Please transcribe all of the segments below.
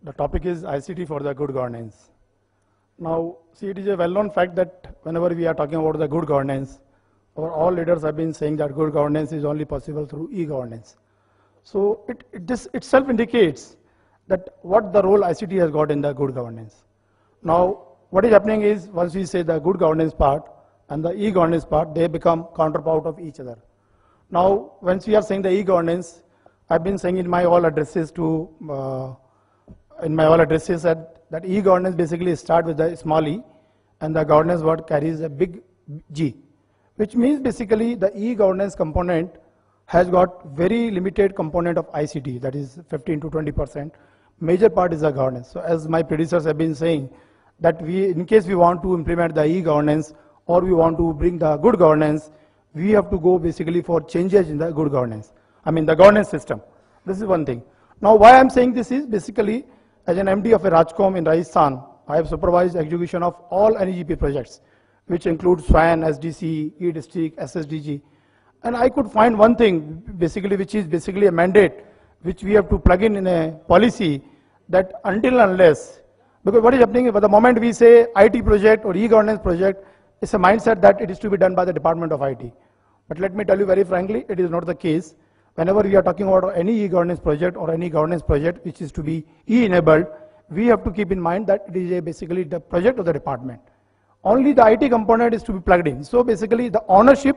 The topic is ICT for the good governance. Now, see, it is a well-known fact that whenever we are talking about the good governance, all leaders have been saying that good governance is only possible through e-governance. So, this itself indicates that what the role ICT has got in the good governance. Now, what is happening is once we say the good governance part and the e-governance part, they become counterpart of each other. Now, once we are saying the e-governance, I've been saying in my all addresses that e-governance basically starts with the small e, and the governance word carries a big G, which means basically the e-governance component has got very limited component of ICT, that is 15 to 20%. Major part is the governance. So as my predecessors have been saying, that in case we want to implement the e-governance or we want to bring the good governance, we have to go basically for changes in the good governance. I mean the governance system. This is one thing. Now why I'm saying this is basically as an MD of a Rajcom in Rajasthan, I have supervised execution of all NEGP projects, which include SWAN, SDC, E-District, SSDG. And I could find one thing basically, which is basically a mandate, which we have to plug in a policy that until and unless, because what is happening, at the moment we say IT project or e-governance project, it's a mindset that it is to be done by the Department of IT. But let me tell you very frankly, it is not the case. Whenever we are talking about any e-governance project or any governance project which is to be e-enabled, we have to keep in mind that it is basically the project of the department. Only the IT component is to be plugged in. So basically the ownership,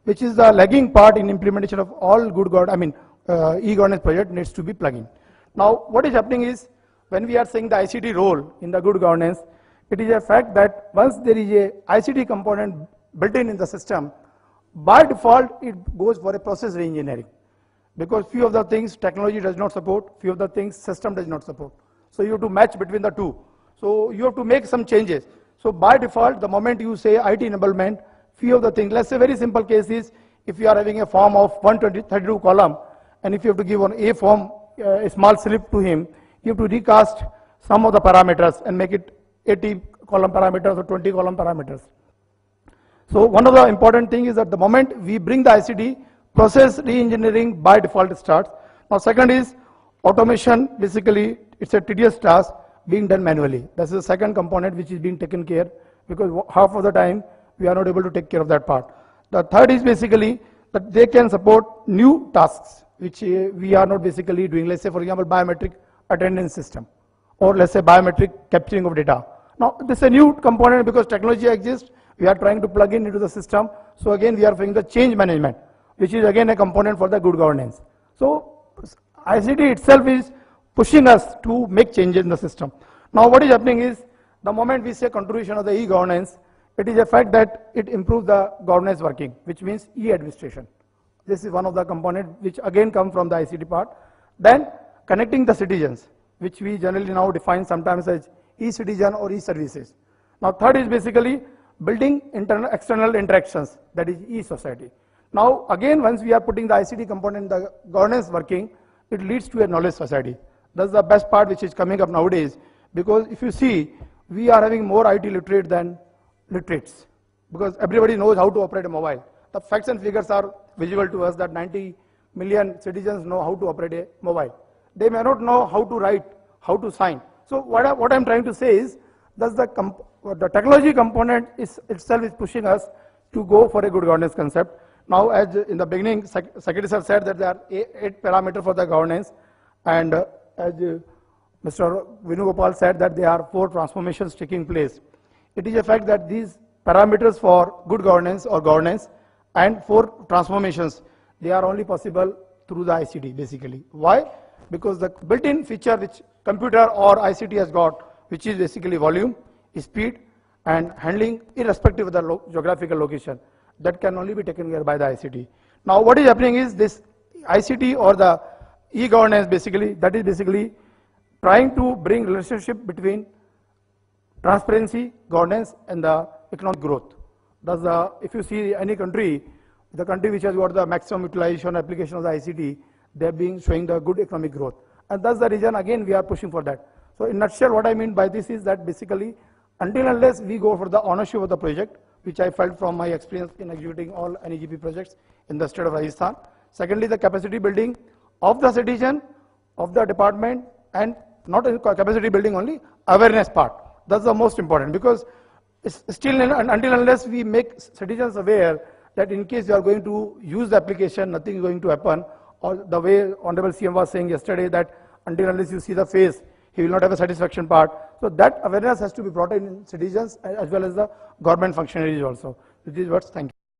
which is the lagging part in implementation of all e-governance project, needs to be plugged in. Now what is happening is, when we are saying the ICT role in the good governance, it is a fact that once there is a ICT component built in the system, by default it goes for a process re-engineering. Because few of the things technology does not support, few of the things system does not support. So you have to match between the two. So you have to make some changes. So by default, the moment you say IT enablement, few of the things, let's say very simple case is, if you are having a form of 132 column, and if you have to give on A form, a small slip to him, you have to recast some of the parameters and make it 80 column parameters or 20 column parameters. So one of the important things is that the moment we bring the ICT, process re-engineering by default starts. Now second is automation, basically it's a tedious task being done manually. That's the second component which is being taken care, because half of the time we are not able to take care of that part. The third is basically that they can support new tasks which we are not basically doing. Let's say for example biometric attendance system, or let's say biometric capturing of data. Now this is a new component because technology exists, we are trying to plug in into the system. So again we are doing the change management, which is again a component for the good governance. So ICT itself is pushing us to make changes in the system. Now what is happening is, the moment we say contribution of the e-governance, it is a fact that it improves the governance working, which means e-administration. This is one of the components which again come from the ICT part. Then connecting the citizens, which we generally now define sometimes as e-citizen or e-services. Now third is basically building external interactions, that is e-society. Now again, once we are putting the ICT component in the governance working, it leads to a knowledge society. That's the best part which is coming up nowadays, because if you see, we are having more IT literate than literates, because everybody knows how to operate a mobile. The facts and figures are visible to us that 90 million citizens know how to operate a mobile. They may not know how to write, how to sign. So what I'm trying to say is, that the technology component itself is pushing us to go for a good governance concept. Now, as in the beginning, Secretary Sir said that there are 8 parameters for the governance, and as Mr. Venugopal said that there are 4 transformations taking place. It is a fact that these parameters for good governance or governance and 4 transformations, they are only possible through the ICT basically. Why? Because the built-in feature which computer or ICT has got, which is basically volume, speed and handling irrespective of the geographical location, that can only be taken care by the ICT. Now what is happening is, this ICT or the e-governance basically, that is basically trying to bring relationship between transparency, governance and the economic growth. Thus if you see any country, the country which has got the maximum utilization application of the ICT, they are being showing the good economic growth. And that's the reason again we are pushing for that. So in nutshell, what I mean by this is that basically until unless we go for the ownership of the project, which I felt from my experience in executing all NEGP projects in the state of Rajasthan. Secondly, the capacity building of the citizen, of the department, and not in capacity building only, awareness part. That's the most important, because it's still until unless we make citizens aware that in case you are going to use the application, nothing is going to happen, or the way Honorable CM was saying yesterday that until unless you see the face, he will not have a satisfaction part. So that awareness has to be brought in citizens as well as the government functionaries also. With these words, thank you.